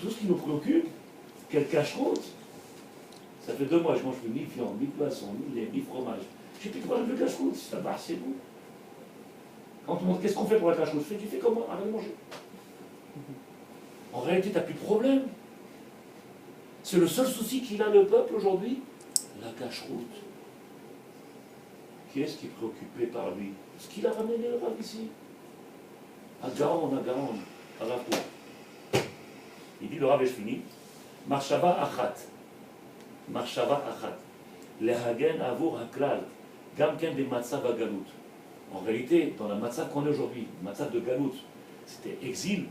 Tout ce qui nous préoccupe, quelle cache-route. Ça fait 2 mois, je mange plus ni viande, ni poisson, ni lait, ni fromage. J'ai plus de problème de cache-route, ça va, c'est vous. Quand on te demande qu'est-ce qu'on fait pour la cache-route, tu fais comment? Arrête de manger. En réalité, tu n'as plus de problème. C'est le seul souci qu'il a le peuple aujourd'hui, la cache-route. Qui est-ce qui est préoccupé par lui? Ce qu'il a ramené le Rav ici. À Gaon, à Rav. Il dit le Rav, et je finis. Marshava achat. Marshava achat. Lehagen avur haklal. Gamken de matzav agalout. En réalité, dans la matzav qu'on est aujourd'hui, matzav de galout, c'était exil.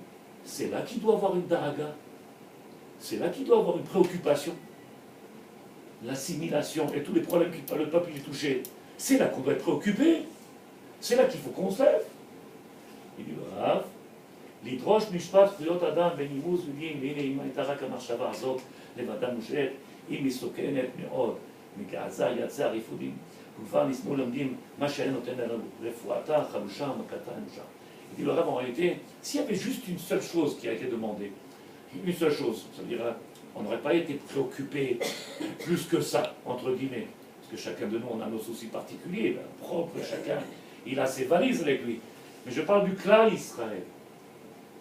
C'est là qu'il doit avoir une daraga. C'est là qu'il doit avoir une préoccupation. L'assimilation et tous les problèmes que le peuple est touché. C'est là qu'on doit être préoccupé. C'est là qu'il faut qu'on se lève. Il dit le Rav, לדרוש משפט זכויות אדם בנימוס וגיל, והנה אם הייתה רק המחשבה הזאת לבדה מושעת, היא מסוכנת מאוד, מגעזה יצא הרפודים, וכבר ניסנו לומדים מה שאין נותן לנו, רפואתה, חלושה, מכתה, אנושה. Il dit le Rav, en réalité, s'il y avait juste une seule chose qui a été demandée, une seule chose, ça veut dire, on n'aurait pas été préoccupé plus que ça, entre guillemets, parce que chacun de nous, on a nos soucis particuliers, propres, chacun, il a ses valises avec lui. Mais je parle du clan Israël.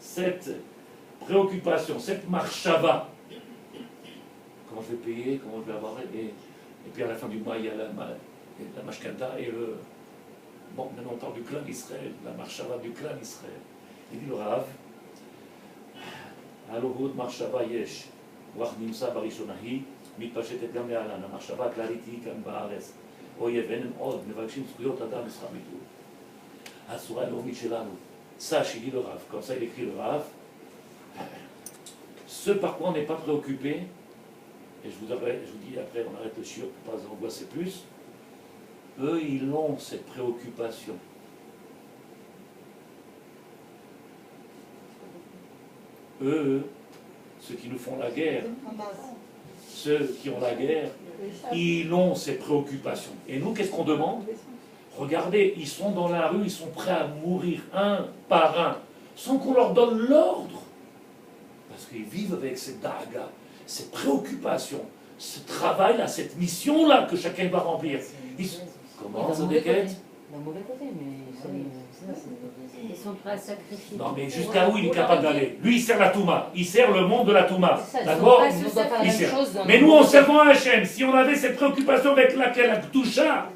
Cette préoccupation, cette marchava, comment je vais payer, comment je vais avoir, et puis à la fin du mois, il y a la mashkata et le... Bon, maintenant on parle du clan Israël, la marchava du clan Israël. Il dit le Rav, הלוהות מחשבה יש, רוח נמצא בראשונה היא, מתפשטת גם להלן, המחשבה הכללית היא כאן בארץ, אויב אין עוד, מבקשים זכויות אדם ושכר ביטול. הצורה הלאומית שלנו, sache, il dit le Rav, comme ça il écrit le Rav, ce par quoi on n'est pas préoccupé, et je vous dis après, on arrête le chiot pour ne pas angoisser plus, eux ils ont cette préoccupation. Eux, ceux qui nous font la guerre, ceux qui ont la guerre, ils ont ces préoccupations. Et nous, qu'est-ce qu'on demande? Regardez, ils sont dans la rue, ils sont prêts à mourir un par un, sans qu'on leur donne l'ordre. Parce qu'ils vivent avec cette daga, cette préoccupation, ce travail-là, cette mission-là que chacun va remplir. Comment ça déquête? D'un mauvais côté, mais ils sont prêts à sacrifier. Non, mais jusqu'à où il est capable d'aller? Lui, il sert la Touma, il sert le monde de la Touma. D'accord? Mais nous, en servant à Hachem, si on avait cette préoccupation avec laquelle la Kdusha,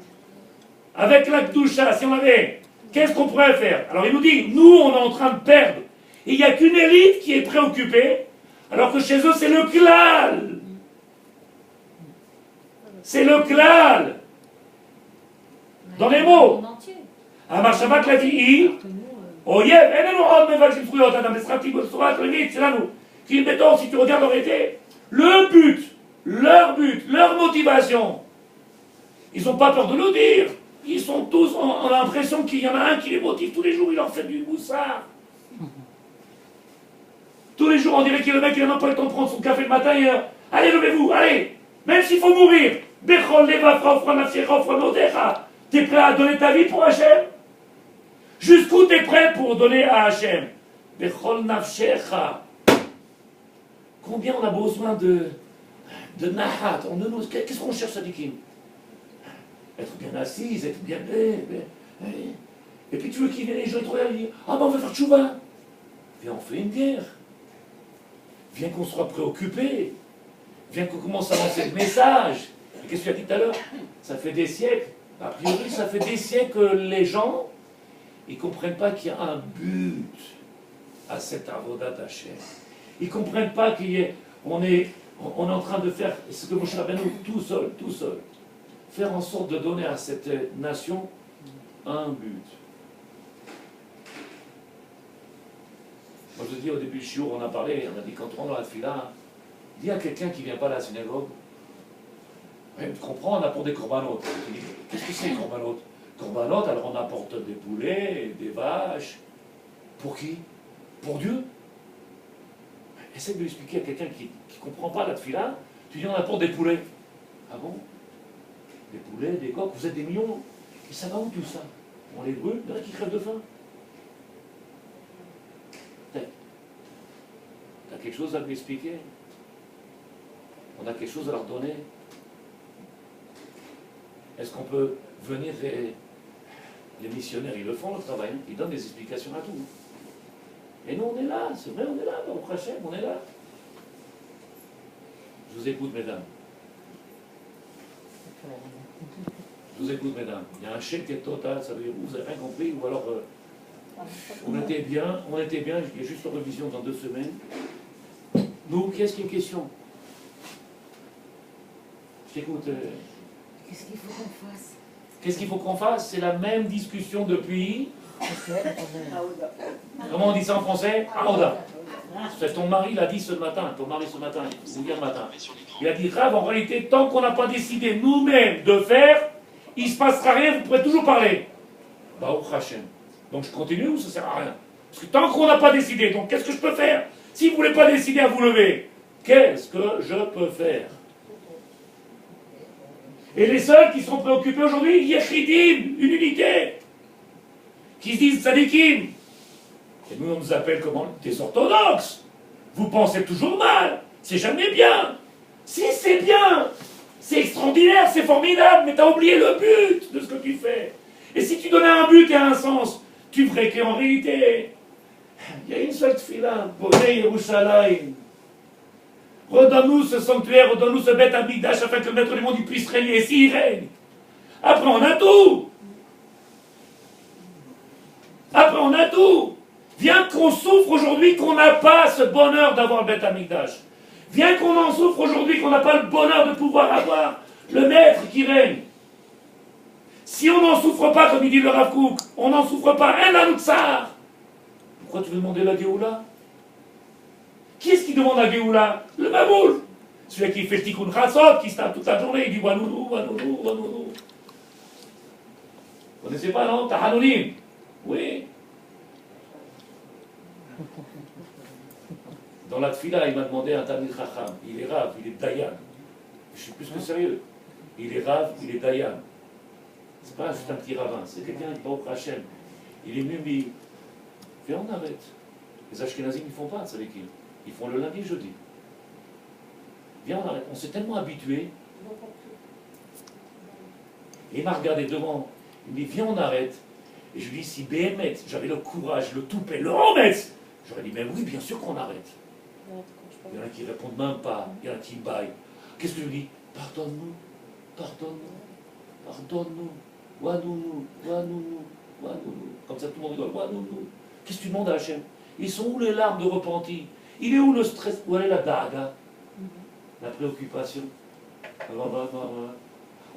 si on avait, qu'est-ce qu'on pourrait faire? Alors il nous dit, nous, on est en train de perdre. Et il n'y a qu'une élite qui est préoccupée, alors que chez eux, c'est le klal. C'est le klal. Dans les mots. המחשבה הכללית היא, אויב, איננו עוד מבקשים זכויות אדם, בסרטי בצורה הכללית שלנו, כי בתור, si tu regardes leur été, le but, leur motivation, ils n'ont pas peur de le dire, ils sont tous, on a l'impression qu'il y en a un qui les motive tous les jours, il leur fait du moussard. Tous les jours, on dirait que le mec, il n'a pas le temps de prendre son café le matin, et allez, levez-vous, allez, même s'il faut mourir, Bechol leva frafra nafshecha frafra nodecha. T'es prêt à donner ta vie pour Hachem? Jusqu'où t'es prêt pour donner à Hachem? Bechol nafshecha. Combien on a besoin de nahat? Qu'est-ce qu'on cherche, Sadikim? Être bien assise, être bien... Et puis tu veux qu'il vienne les gens et te regardent et dire, ah ben on va faire tchouva. Viens, on fait une guerre. Viens qu'on soit préoccupé. Viens qu'on commence à lancer le message. Et qu'est-ce que tu as dit tout à l'heure? Ça fait des siècles. A priori, ça fait des siècles que les gens, ils ne comprennent pas qu'il y a un but à cette avodat Hachem. Ils ne comprennent pas qu'on est en train de faire ce que Moshe Rabbeinu tout seul, faire en sorte de donner à cette nation un but. Moi je dis au début du shiur, on a parlé, on a dit quand on rentre dans la tefila, dis à quelqu'un qui ne vient pas à la synagogue, tu comprends, on apporte des corbanotes. Qu'est-ce que c'est les corbanotes? Corbanotes, alors on apporte des poulets, des vaches. Pour qui? Pour Dieu. Essaye de lui expliquer à quelqu'un qui ne comprend pas la tefila, tu dis on apporte des poulets. Ah bon? Des poulets, des coqs, vous êtes des millions. Et ça va où tout ça? On les brûle, il y en a qui crèvent de faim. T'as quelque chose à lui expliquer. On a quelque chose à leur donner. Est-ce qu'on peut venir les missionnaires, ils le font, le travail, hein. Ils donnent des explications à tout. Et nous, on est là, c'est vrai, on est là, au Hachem, on est là. Je vous écoute, mesdames. Je vous écoute, mesdames. Il y a un chèque qui est total, ça veut dire, vous n'avez rien compris, ou alors, on était bien, il y a juste une révision dans 2 semaines. Nous, qu'est-ce qui est question? Je t'écoute. Qu'est-ce qu'il faut qu'on fasse? Qu'est-ce qu'il faut qu'on fasse? C'est la même discussion depuis... Comment on dit ça en français? Aouda. C'est ton mari l'a dit ce matin, ou hier matin. Il a dit, Rav, en réalité, tant qu'on n'a pas décidé nous-mêmes de faire, il ne se passera rien, vous pourrez toujours parler. Bah, au Hachem. Donc je continue ou ça ne sert à rien? Parce que tant qu'on n'a pas décidé, donc qu'est-ce que je peux faire? Si vous ne voulez pas décider à vous lever, qu'est-ce que je peux faire? Et les seuls qui sont préoccupés aujourd'hui, Yechidim, une unité, qui se disent Tzadikim. Et nous, on nous appelle comment? Des orthodoxes. Vous pensez toujours mal, c'est jamais bien. Si, c'est bien, c'est extraordinaire, c'est formidable, mais tu as oublié le but de ce que tu fais. Et si tu donnais un but et un sens, tu ferais qu'en réalité, il y a une seule tfila, Bonei Yerushalayim. Redonne-nous ce sanctuaire, redonne-nous ce Beth Amikdash afin que le maître du monde il puisse régner. Et s'il règne, après on a tout. Après on a tout. Viens qu'on souffre aujourd'hui qu'on n'a pas ce bonheur d'avoir le Beth Amikdash. Viens qu'on en souffre aujourd'hui qu'on n'a pas le bonheur de pouvoir avoir le maître qui règne. Si on n'en souffre pas, comme il dit le Rav Kook, on n'en souffre pas, un anoutsar. Pourquoi tu veux demander la Géoula? Qui est-ce qui demande la Géoula? Le Mamoul. Celui qui fait le Tikkun Chatzot, qui se tape toute la journée, il dit Wanounou, Wanounou, Wanounou. Vous connaissez pas, non? Tahanonim. Oui. Dans la Tfila, il m'a demandé un Talmid Chacham. Il est Rav, il est Dayan. Je suis plus que sérieux. Il est Rav, il est Dayan. C'est pas juste un petit rabbin, c'est quelqu'un qui va au Hachem. Il est mumi. Viens, on arrête. Les Ashkenazim, ils ne font pas, savez qui? Ils font le lundi et jeudi. Viens, on arrête. On s'est tellement habitués. Et il m'a regardé devant. Il me dit, viens, on arrête. Et je lui dis, si Béhémet, j'avais le courage, le toupet, le remettre, j'aurais dit, mais oui, bien sûr qu'on arrête. Il y en a qui répondent même pas. Il y en a qui baillent. Qu'est-ce que je lui dis? Pardonne-nous, pardonne-nous, pardonne-nous. Wanounou, Wanounou, Wanounou. Comme ça, tout le monde rigole. Wanounou. Qu'est-ce que tu demandes à Hachem? Ils sont où les larmes de repenti? Il est où le stress? Où est la daga? La préoccupation?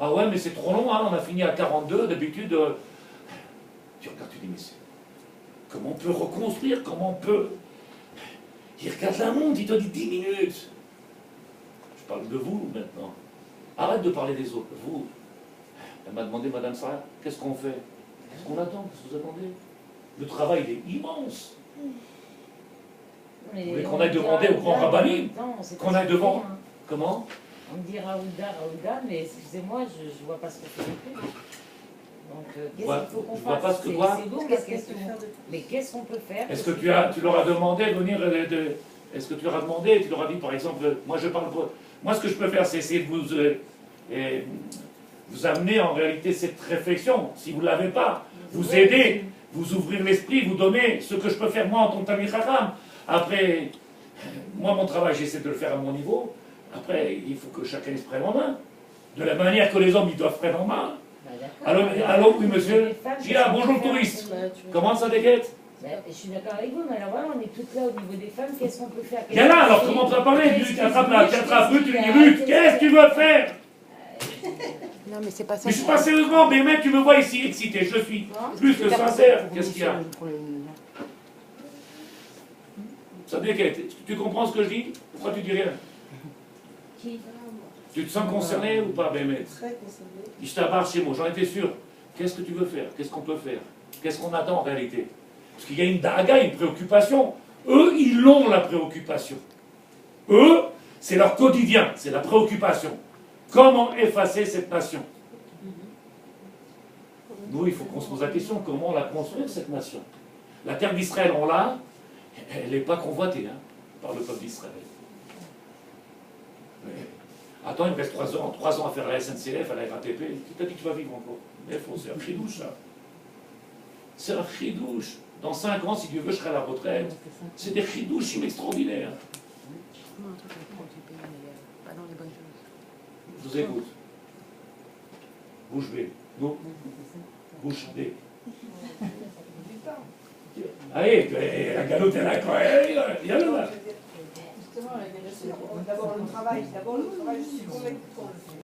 Ah ouais, mais c'est trop long, hein? On a fini à 42, d'habitude. Tu regardes, tu dis, mais comment on peut reconstruire? Comment on peut... Il regarde la montre, il te dit 10 minutes. Je parle de vous maintenant. Arrête de parler des autres. Vous. Elle m'a demandé, Madame Sarah, qu'est-ce qu'on fait? Qu'est-ce qu'on attend? Qu'est-ce que vous attendez? Le travail, il est immense. Vous voulez qu'on aille demander au grand rabbin? Qu'on aille devant... Hein. Comment? On me dit Raouda, mais excusez-moi, je ne vois pas ce que vous faites. Donc, qu'est-ce qu'il faut qu'on fasse? Je vois pas ce que toi... C'est bon, mais qu'est-ce qu'on peut faire? Est-ce que tu leur as demandé de venir... Est-ce que tu leur as demandé, tu leur as dit, par exemple, moi je parle pour... Moi, ce que je peux faire, c'est essayer de vous amener en réalité cette réflexion, si vous ne l'avez pas, vous aider, vous ouvrir l'esprit, vous donner ce que je peux faire moi en tant que Talmid Chacham. Après, moi mon travail, j'essaie de le faire à mon niveau. Après, il faut que chacun se prenne en main. De la manière que les hommes, ils doivent prendre en main. Allô, oui monsieur. Gia, bonjour touriste. Comment ça déguette? Je suis d'accord avec vous, mais alors voilà, on est toutes là au niveau des femmes, qu'est-ce qu'on peut faire? Viens là, alors comment tu vas parler? Tu attrapes là, tu attrapes Ruth, tu lui dis Ruth, qu'est-ce que tu veux faire? Non, mais c'est pas ça. Mais je suis pas sérieusement, mais même tu me vois ici excité, je suis plus que sincère. Qu'est-ce qu'il y a? Ça déguette. Tu comprends ce que je dis? Pourquoi tu dis rien? Qui? Tu te sens concerné ou pas, Bémet? Très concerné. Je t'abarre chez moi, j'en étais sûr. Qu'est-ce que tu veux faire? Qu'est-ce qu'on peut faire? Qu'est-ce qu'on attend en réalité? Parce qu'il y a une daga, une préoccupation. Eux, ils l'ont la préoccupation. Eux, c'est leur quotidien, c'est la préoccupation. Comment effacer cette nation? Nous, il faut qu'on se pose la question, comment la construire cette nation? La terre d'Israël, on l'a, elle n'est pas convoitée. Hein. par le peuple d'Israël. Mais, attends, il me reste 3 ans à faire la SNCF, à la RATP. Qui t'a dit que tu vas vivre encore? Mais faut, c'est un chidouche, ça. C'est un chidouche. Dans 5 ans, si Dieu veut, je serai à la retraite. C'est des chidouches extraordinaires. Comment un truc avec du pays, mais pas dans les bonnes choses. Je vous écoute. Bouche B. Non. Bouche D. Allez, la galoute, elle a quoi? Il y a le mal. Justement, d'abord le travail, je suis convaincue qu'on le fait.